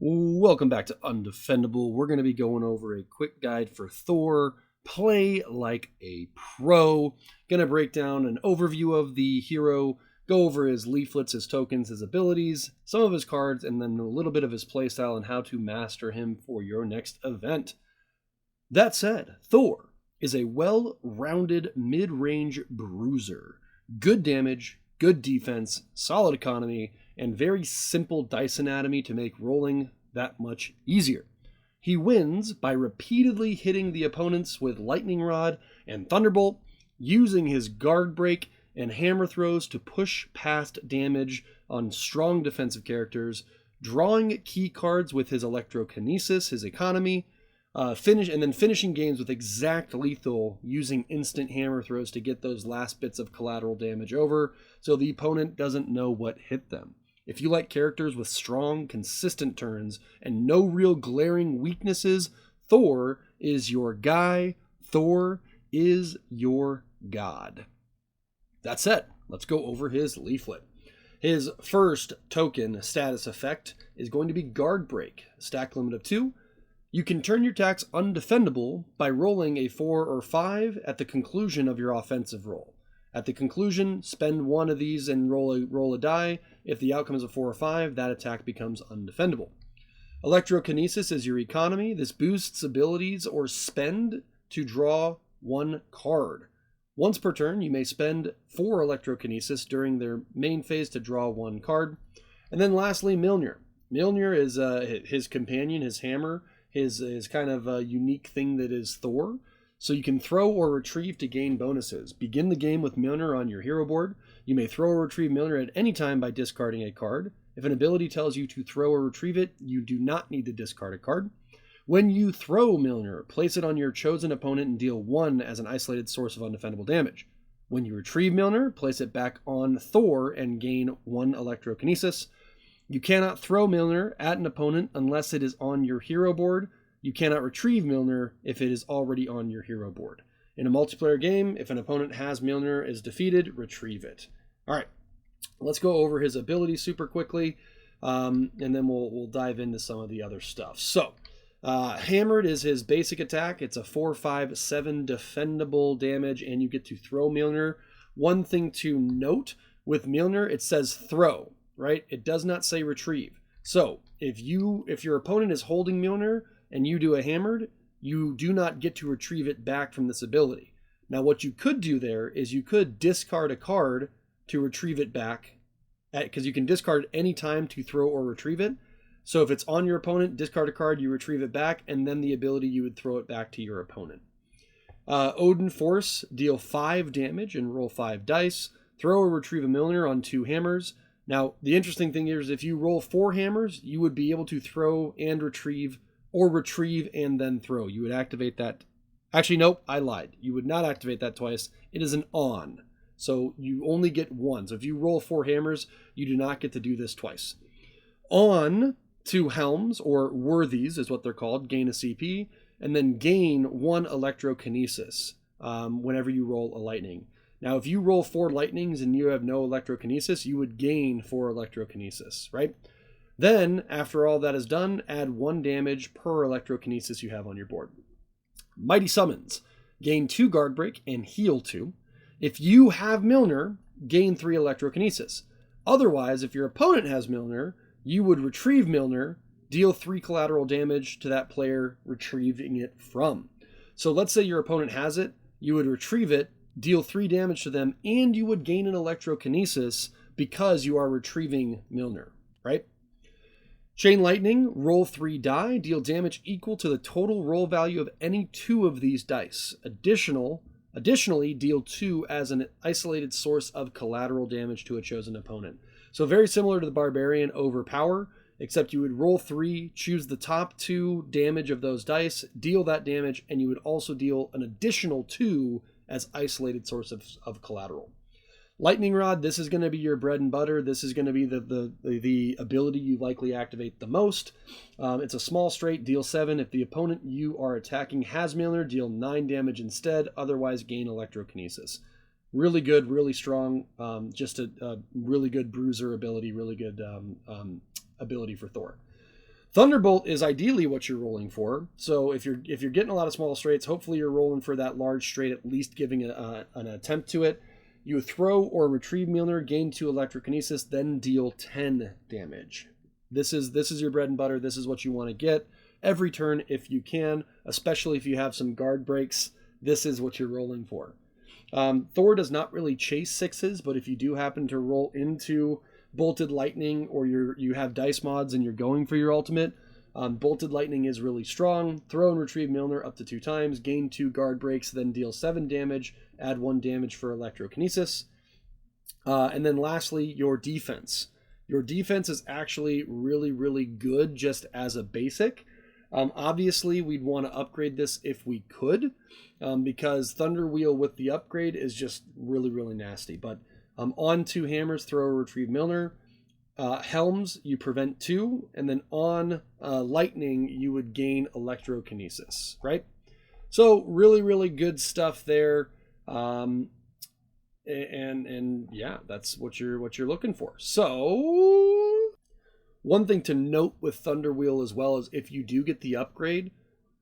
Welcome back to Undefendable. We're going to be going over a quick guide for Thor. Play like a pro. Going to break down an overview of the hero, go over his leaflets, his tokens, his abilities, some of his cards, and then a little bit of his playstyle and how to master him for your next event. That said, Thor is a well-rounded mid-range bruiser. Good damage, good defense, solid economy, and very simple dice anatomy to make rolling that much easier. He wins by repeatedly hitting the opponents with Lightning Rod and Thunderbolt, using his guard break and hammer throws to push past damage on strong defensive characters, drawing key cards with his electrokinesis, his economy, finishing games with exact lethal, using instant hammer throws to get those last bits of collateral damage over so the opponent doesn't know what hit them. If you like characters with strong, consistent turns and no real glaring weaknesses, Thor is your guy. Thor is your god. That said, let's go over his leaflet. His first token status effect is going to be Guard Break, stack limit of 2. You can turn your attacks undefendable by rolling a 4 or 5 at the conclusion of your offensive roll. At the conclusion, spend one of these and roll a die. If the outcome is a 4 or 5, that attack becomes undefendable. Electrokinesis is your economy. This boosts abilities or spend to draw one card. Once per turn, you may spend 4 electrokinesis during their main phase to draw one card. And then lastly, Mjolnir. Mjolnir is his companion, his hammer, his kind of unique thing that is Thor. So you can throw or retrieve to gain bonuses. Begin the game with Mjolnir on your hero board. You may throw or retrieve Mjolnir at any time by discarding a card. If an ability tells you to throw or retrieve it, you do not need to discard a card. When you throw Mjolnir, place it on your chosen opponent and deal 1 as an isolated source of undefendable damage. When you retrieve Mjolnir, place it back on Thor and gain 1 electrokinesis. You cannot throw Mjolnir at an opponent unless it is on your hero board. You cannot retrieve Mjolnir if it is already on your hero board. In a multiplayer game, if an opponent has Mjolnir is defeated, retrieve it. All right, let's go over his ability super quickly, and then we'll dive into some of the other stuff. So, Hammered is his basic attack. It's a 4, 5, 7 defendable damage, and you get to throw Mjolnir. One thing to note with Mjolnir, it says throw, right? It does not say retrieve. So, if your opponent is holding Mjolnir, and you do a hammered, you do not get to retrieve it back from this ability. Now what you could do there is you could discard a card to retrieve it back, because you can discard any time to throw or retrieve it. So if it's on your opponent, discard a card, you retrieve it back, and then the ability you would throw it back to your opponent. Odin Force, deal 5 damage and roll 5 dice. Throw or retrieve a Mjolnir on 2 hammers. Now the interesting thing here is if you roll 4 hammers, you would be able to throw and retrieve, or retrieve and then throw. You would activate that. Actually, nope, I lied. You would not activate that twice. It is an on. So you only get 1. So if you roll 4 hammers, you do not get to do this twice. On 2 helms, or worthies is what they're called, gain a CP, and then gain 1 electrokinesis whenever you roll a lightning. Now, if you roll 4 lightnings and you have no electrokinesis, you would gain 4 electrokinesis, right? Then, after all that is done, add 1 damage per electrokinesis you have on your board. Mighty Summons. Gain 2 Guard Break and heal 2. If you have Mjolnir, gain 3 electrokinesis. Otherwise, if your opponent has Mjolnir, you would retrieve Mjolnir, deal 3 collateral damage to that player retrieving it from. So let's say your opponent has it, you would retrieve it, deal 3 damage to them, and you would gain an electrokinesis because you are retrieving Mjolnir, right? Chain Lightning, roll 3 die, deal damage equal to the total roll value of any 2 of these dice. Additionally, deal 2 as an isolated source of collateral damage to a chosen opponent. So very similar to the Barbarian Overpower, except you would roll 3, choose the top 2 damage of those dice, deal that damage, and you would also deal an additional 2 as isolated source of collateral. Lightning Rod, this is going to be your bread and butter. This is going to be the ability you likely activate the most. It's a small straight, deal 7. If the opponent you are attacking has Mjolnir, deal 9 damage instead. Otherwise, gain electrokinesis. Really good, really strong. Just a really good bruiser ability, really good ability for Thor. Thunderbolt is ideally what you're rolling for. So if you're getting a lot of small straights, hopefully you're rolling for that large straight, at least giving an attempt to it. You throw or retrieve Mjolnir, gain 2 electrokinesis, then deal 10 damage. This is your bread and butter. This is what you want to get every turn if you can, especially if you have some guard breaks. This is what you're rolling for. Thor does not really chase 6s, but if you do happen to roll into Bolted Lightning, or you have dice mods and you're going for your ultimate, Bolted Lightning is really strong. Throw and retrieve Mjolnir up to 2 times, gain 2 guard breaks, then deal 7 damage, add 1 damage for electrokinesis. And then lastly, your defense. Your defense is actually really, really good just as a basic. Obviously, we'd want to upgrade this if we could, because Thunder Wheel with the upgrade is just really, really nasty. But on 2 hammers, throw or retrieve Mjolnir. Helms, you prevent 2, and then on lightning, you would gain electrokinesis, right? So really, really good stuff there. And yeah, that's what you're looking for. So one thing to note with Thunder Wheel as well is if you do get the upgrade,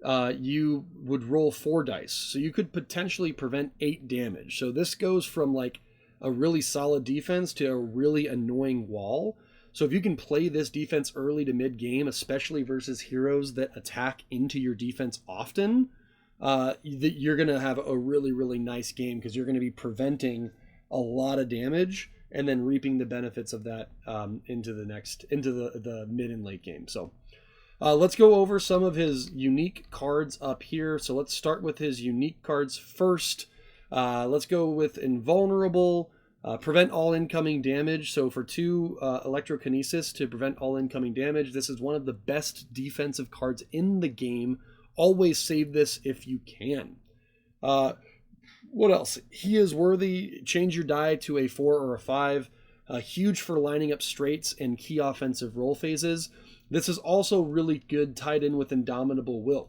you would roll 4 dice. So you could potentially prevent 8 damage. So this goes from like a really solid defense to a really annoying wall. So if you can play this defense early to mid game, especially versus heroes that attack into your defense often, you're going to have a really, really nice game, because you're going to be preventing a lot of damage and then reaping the benefits of that into the mid and late game. So let's go over some of his unique cards up here. So let's start with his unique cards first. Let's go with Invulnerable, prevent all incoming damage. So for 2 electrokinesis to prevent all incoming damage, this is one of the best defensive cards in the game. Always save this if you can. What else? He is worthy. Change your die to a 4 or a 5. Huge for lining up straights and key offensive roll phases. This is also really good tied in with Indomitable Will.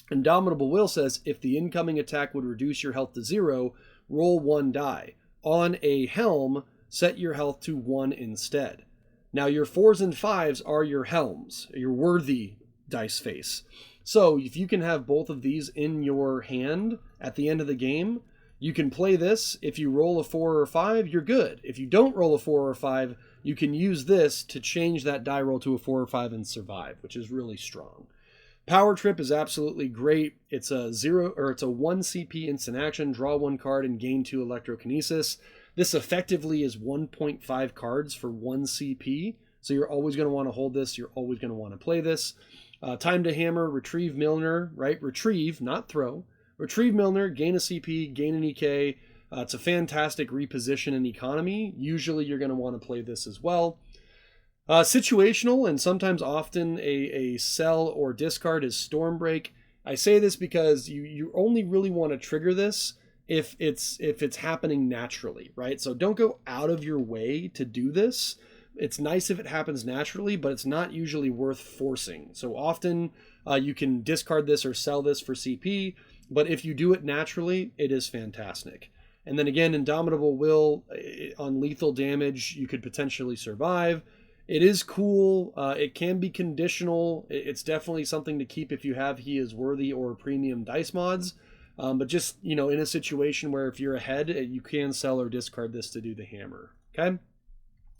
Indomitable Will says if the incoming attack would reduce your health to 0, roll 1 die. On a helm, set your health to 1 instead. Now your 4s and 5s are your helms, your worthy dice face. So if you can have both of these in your hand at the end of the game, you can play this. If you roll a 4 or a 5, you're good. If you don't roll a 4 or a 5, you can use this to change that die roll to a 4 or 5 and survive, which is really strong. Power Trip is absolutely great. It's a 1 CP instant action, draw 1 card and gain 2 electrokinesis. This effectively is 1.5 cards for 1 CP. So you're always going to want to hold this. You're always going to want to play this. Time to hammer, retrieve Mjolnir, right? Retrieve, not throw. Retrieve Mjolnir, gain a CP, gain an EK. It's a fantastic reposition and economy. Usually you're going to want to play this as well. Situational, and sometimes often a sell or discard is Stormbreak. I say this because you only really want to trigger this if it's happening naturally, right? So don't go out of your way to do this. It's nice if it happens naturally, but it's not usually worth forcing. So often you can discard this or sell this for CP, but if you do it naturally, it is fantastic. And then again, Indomitable Will on lethal damage, you could potentially survive. It is cool. It can be conditional. It's definitely something to keep if you have He Is Worthy or premium dice mods. But just, in a situation where if you're ahead, you can sell or discard this to do the hammer. Okay?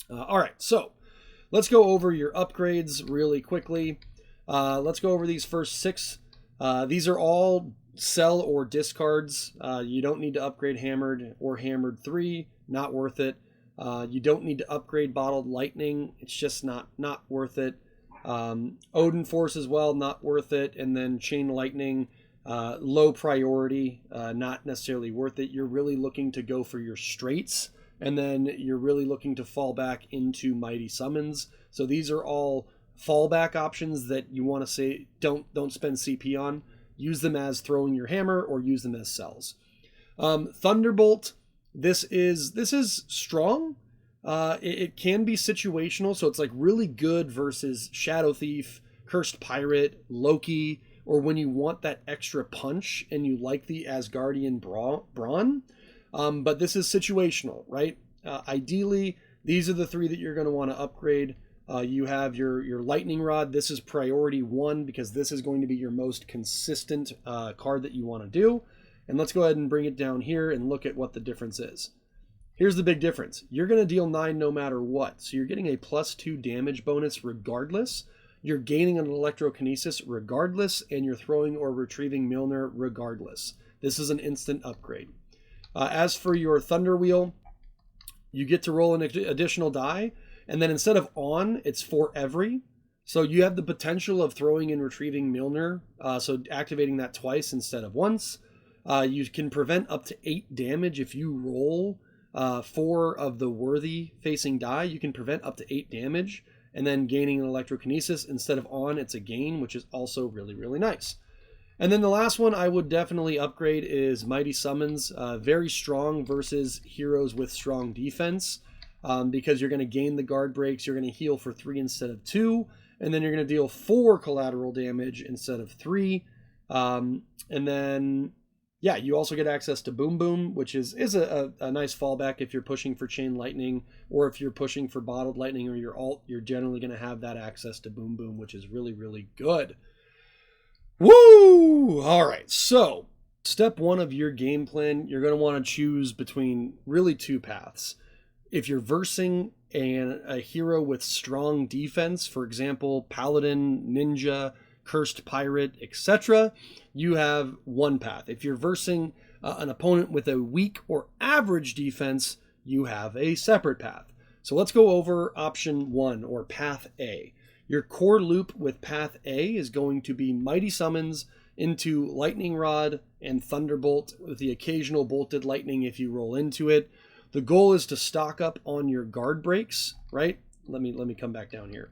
All right, so let's go over your upgrades really quickly. Let's go over these first 6. These are all sell or discards. You don't need to upgrade Hammered or Hammered 3. Not worth it. You don't need to upgrade Bottled Lightning. It's just not worth it. Odin Force as well, not worth it. And then Chain Lightning, low priority, not necessarily worth it. You're really looking to go for your straights, and then you're really looking to fall back into Mighty Summons. So these are all fallback options that you want to say don't spend CP on. Use them as throwing your hammer or use them as cells. Thunderbolt. This is strong. It can be situational, so it's like really good versus Shadow Thief, Cursed Pirate, Loki, or when you want that extra punch and you like the Asgardian brawn. But this is situational, right? Ideally, these are the 3 that you're going to want to upgrade. You have your lightning rod. This is priority 1 because this is going to be your most consistent card that you want to do. And let's go ahead and bring it down here and look at what the difference is. Here's the big difference. You're going to deal 9 no matter what. So you're getting a +2 damage bonus regardless. You're gaining an electrokinesis regardless, and you're throwing or retrieving Mjolnir regardless. This is an instant upgrade. As for your Thunder Wheel, you get to roll an additional die, and then instead of on, it's for every. So you have the potential of throwing and retrieving Mjolnir, so activating that twice instead of once. You can prevent up to 8 damage if you roll 4 of the worthy facing die. You can prevent up to 8 damage, and then gaining an electrokinesis instead of on, it's a gain, which is also really, really nice. And then the last one I would definitely upgrade is Mighty Summons. Very strong versus heroes with strong defense, because you're going to gain the guard breaks, you're going to heal for 3 instead of 2, and then you're going to deal 4 collateral damage instead of 3. And then, yeah, you also get access to Boom Boom, which is a nice fallback if you're pushing for Chain Lightning, or if you're pushing for Bottled Lightning or your ult, you're generally going to have that access to Boom Boom, which is really, really good. Woo! All right, so step 1 of your game plan, you're going to want to choose between really 2 paths. If you're versing a hero with strong defense, for example, Paladin, Ninja, Cursed Pirate, etc., you have one path. If you're versing an opponent with a weak or average defense, you have a separate path. So let's go over option 1, or path A. Your core loop with path A is going to be Mighty Summons into Lightning Rod and Thunderbolt, with the occasional Bolted Lightning if you roll into it. The goal is to stock up on your guard breaks, right? Let me come back down here.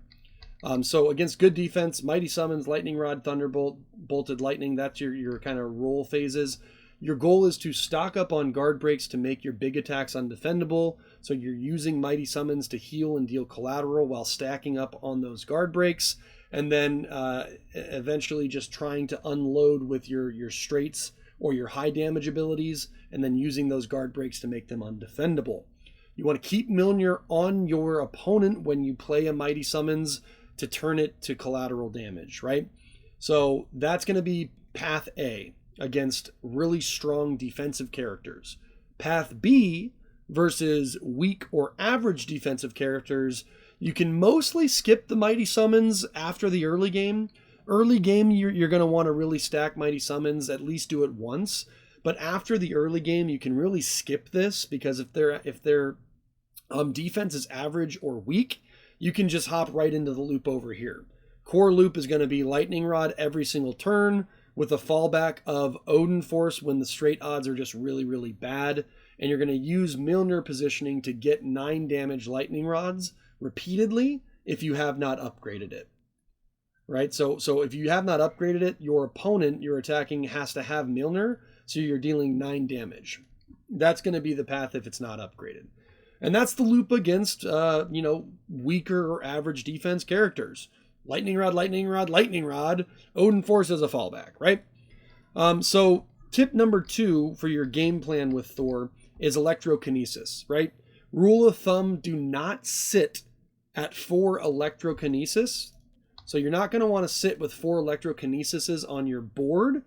So against good defense, Mighty Summons, Lightning Rod, Thunderbolt, Bolted Lightning, that's your kind of roll phases. Your goal is to stock up on guard breaks to make your big attacks undefendable. So you're using Mighty Summons to heal and deal collateral while stacking up on those guard breaks. And then eventually just trying to unload with your straights or your high damage abilities, and then using those guard breaks to make them undefendable. You want to keep Mjolnir on your opponent when you play a Mighty Summons to turn it to collateral damage, right? So that's going to be path A against really strong defensive characters. Path B versus weak or average defensive characters, you can mostly skip the Mighty Summons after the early game. Early game, you're going to want to really stack Mighty Summons, at least do it once. But after the early game, you can really skip this, because if their defense is average or weak, you can just hop right into the loop over here. Core loop is going to be Lightning Rod every single turn, with a fallback of Odin Force when the straight odds are just really, really bad. And you're going to use Mjolnir positioning to get 9 damage Lightning Rods repeatedly if you have not upgraded it. Right? So if you have not upgraded it, your opponent you're attacking has to have Mjolnir, so you're dealing 9 damage. That's going to be the path if it's not upgraded. And that's the loop against, weaker or average defense characters. Lightning Rod, Lightning Rod, Lightning Rod. Odin Force as a fallback, right? So tip number 2 for your game plan with Thor is electrokinesis, right? Rule of thumb, do not sit at 4 electrokinesis. So you're not going to want to sit with 4 electrokinesises on your board,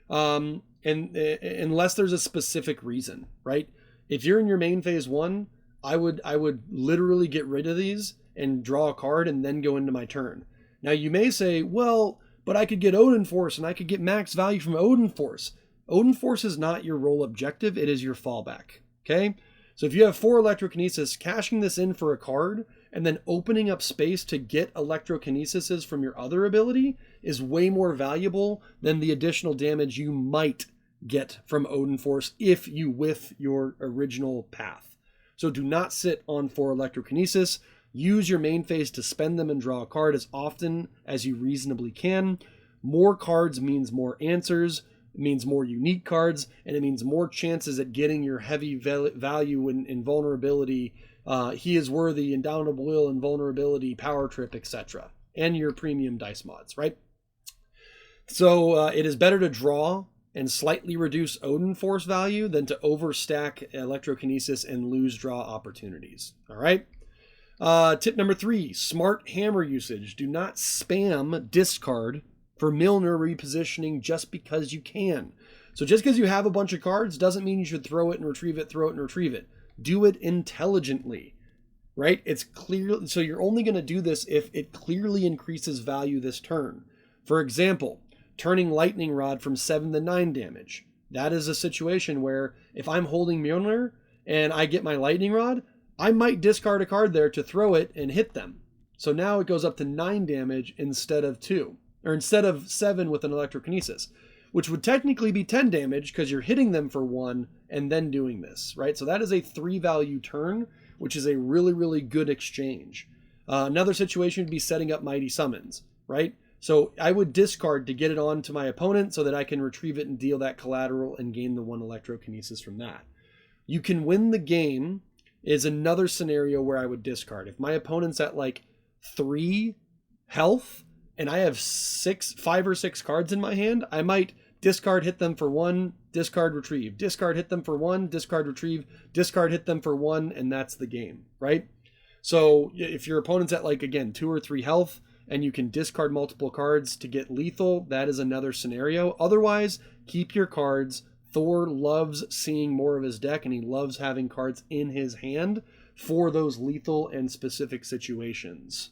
and unless there's a specific reason, right? If you're in your main phase 1, I would literally get rid of these and draw a card and then go into my turn. Now you may say, well, but I could get Odin Force and I could get max value from Odin Force. Odin Force is not your role objective, it is your fallback, okay? So if you have 4 electrokinesis, cashing this in for a card and then opening up space to get electrokinesises from your other ability is way more valuable than the additional damage you might get from Odin Force if you whiff your original path. So do not sit on 4 electrokinesis. Use your main phase to spend them and draw a card as often as you reasonably can. More cards means more answers, it means more unique cards, and it means more chances at getting your heavy value in vulnerability, He Is Worthy, Indomitable Will, Invulnerability, Power Trip, etc. And your premium dice mods, right? So it is better to draw and slightly reduce Odin Force value than to overstack Electrokinesis and lose draw opportunities, all right? Tip number 3, smart hammer usage. Do not spam discard for Mjolnir repositioning just because you can. So just because you have a bunch of cards doesn't mean you should throw it and retrieve it, throw it and retrieve it. Do it intelligently, right? It's clear. So you're only going to do this if it clearly increases value this turn. For example, turning Lightning Rod from 7 to 9 damage. That is a situation where if I'm holding Mjolnir and I get my Lightning Rod, I might discard a card there to throw it and hit them. So now it goes up to 9 damage instead of 2, or instead of 7 with an electrokinesis, which would technically be 10 damage because you're hitting them for 1 and then doing this, right? So that is a 3 value turn, which is a really, really good exchange. Another situation would be setting up Mighty Summons, right? So I would discard to get it on to my opponent so that I can retrieve it and deal that collateral and gain the 1 electrokinesis from that. You can win the game is another scenario where I would discard. If my opponent's at like 3 health and I have 5 or 6 cards in my hand, I might discard, hit them for 1, discard, retrieve, discard, hit them for 1, discard, retrieve, discard, hit them for 1, and that's the game, right? So if your opponent's at like, again, 2 or 3 health and you can discard multiple cards to get lethal, that is another scenario. Otherwise, keep your cards. Thor loves seeing more of his deck, and he loves having cards in his hand for those lethal and specific situations.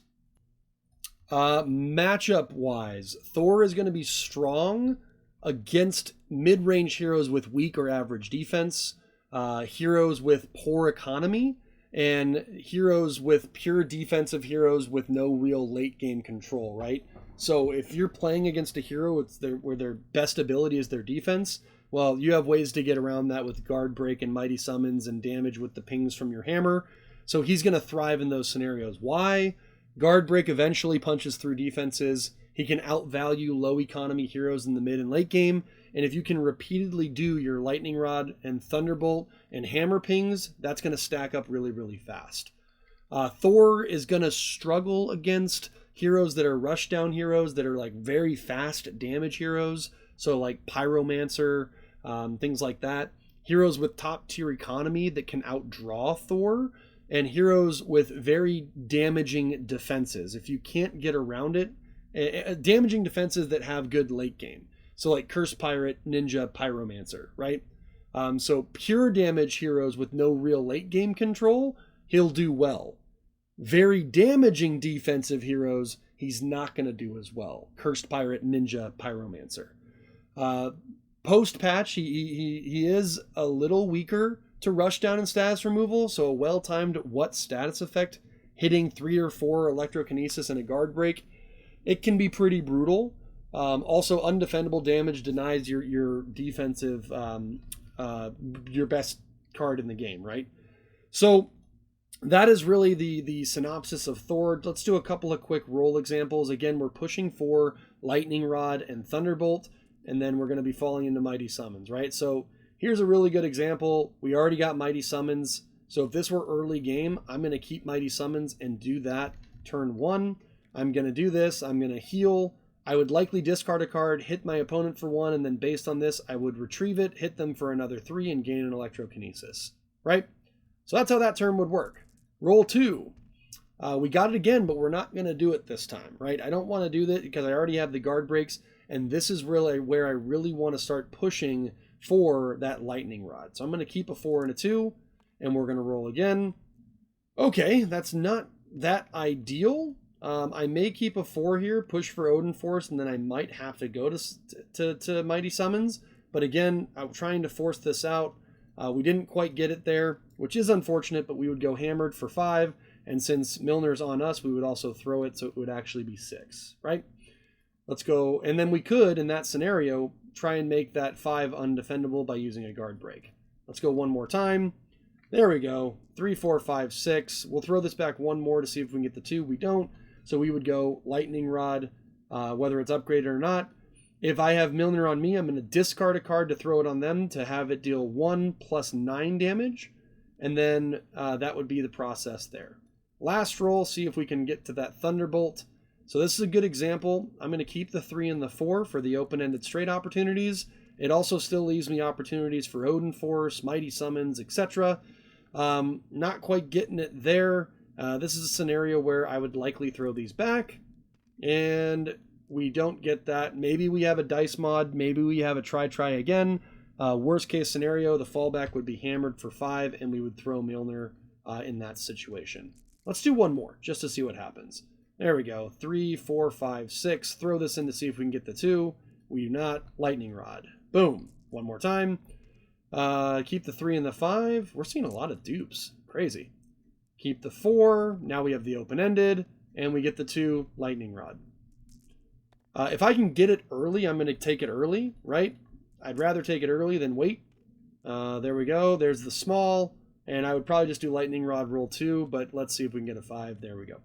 Matchup-wise, Thor is going to be strong against mid-range heroes with weak or average defense, heroes with poor economy, and heroes with pure defensive heroes with no real late-game control, right? So if you're playing against a hero where their best ability is their defense, well, you have ways to get around that with Guard Break and Mighty Summons and damage with the pings from your hammer. So he's going to thrive in those scenarios. Why? Guard Break eventually punches through defenses. He can outvalue low economy heroes in the mid and late game. And if you can repeatedly do your Lightning Rod and Thunderbolt and hammer pings, that's going to stack up really, really fast. Thor is going to struggle against heroes that are rushdown heroes that are like very fast damage heroes. So like Pyromancer, things like that. Heroes with top tier economy that can outdraw Thor, and heroes with very damaging defenses. If you can't get around it, damaging defenses that have good late game. So like Curse Pirate, Ninja, Pyromancer, right? So pure damage heroes with no real late game control, he'll do well. Very damaging defensive heroes, he's not going to do as well. Cursed Pirate, Ninja, Pyromancer. Post patch, he is a little weaker to rush down and status removal, so a well-timed what status effect hitting 3 or 4 electrokinesis and a guard break, it can be pretty brutal. Also, undefendable damage denies your defensive your best card in the game, right? So that is really the synopsis of Thor. Let's do a couple of quick roll examples. Again, we're pushing for Lightning Rod and Thunderbolt, and then we're going to be falling into Mighty Summons, right? So here's a really good example. We already got Mighty Summons. So if this were early game, I'm going to keep Mighty Summons and do that turn 1. I'm going to do this. I'm going to heal. I would likely discard a card, hit my opponent for 1, and then based on this, I would retrieve it, hit them for another 3, and gain an electrokinesis, right? So that's how that turn would work. Roll 2. We got it again, but we're not going to do it this time, right? I don't want to do that because I already have the guard breaks, and this is really where I really want to start pushing for that Lightning Rod. So I'm going to keep a 4 and a 2, and we're going to roll again. Okay, that's not that ideal. I may keep a 4 here, push for Odin Force, and then I might have to go to Mighty Summons. But again, I'm trying to force this out. We didn't quite get it there, which is unfortunate, but we would go Hammered for 5. And since Mjolnir's on us, we would also throw it, so it would actually be 6, right? Let's go. And then we could, in that scenario, try and make that 5 undefendable by using a guard break. Let's go one more time. There we go. 3, 4, 5, 6. We'll throw this back one more to see if we can get the 2. We don't. So we would go Lightning Rod, whether it's upgraded or not. If I have Mjolnir on me, I'm going to discard a card to throw it on them to have it deal 1 plus 9 damage. And then that would be the process there. Last roll, see if we can get to that Thunderbolt. So this is a good example. I'm going to keep the 3 and the 4 for the open-ended straight opportunities. It also still leaves me opportunities for Odin Force, Mighty Summons, etc. Not quite getting it there. This is a scenario where I would likely throw these back, and we don't get that. Maybe we have a dice mod. Maybe we have a try again. Worst case scenario, the fallback would be hammered for 5, and we would throw Mjolnir in that situation. Let's do one more, just to see what happens. There we go. 3, 4, 5, 6. Throw this in to see if we can get the 2. We do not. Lightning Rod. Boom. One more time. Keep the 3 and the 5. We're seeing a lot of dupes. Crazy. Keep the 4. Now we have the open-ended. And we get the 2. Lightning Rod. If I can get it early, I'm going to take it early, right? I'd rather take it early than wait. There we go. There's the small. And I would probably just do Lightning Rod roll 2. But let's see if we can get a 5. There we go.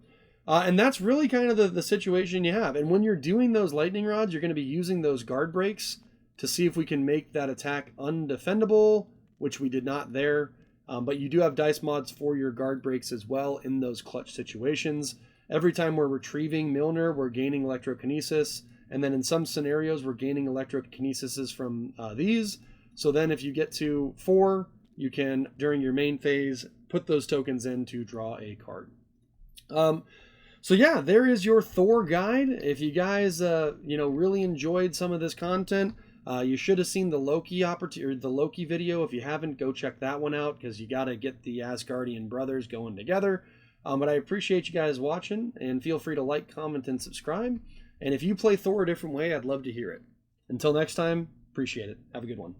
And that's really kind of the situation you have. And when you're doing those Lightning Rods, you're going to be using those guard breaks to see if we can make that attack undefendable, which we did not there. But you do have dice mods for your guard breaks as well in those clutch situations. Every time we're retrieving Mjolnir, we're gaining electrokinesis. And then in some scenarios, we're gaining electrokinesis from these. So then if you get to 4, you can, during your main phase, put those tokens in to draw a card. So yeah, there is your Thor guide. If you guys, really enjoyed some of this content, you should have seen the Loki the Loki video. If you haven't, go check that one out because you got to get the Asgardian brothers going together. But I appreciate you guys watching, and feel free to like, comment, and subscribe. And if you play Thor a different way, I'd love to hear it. Until next time, appreciate it. Have a good one.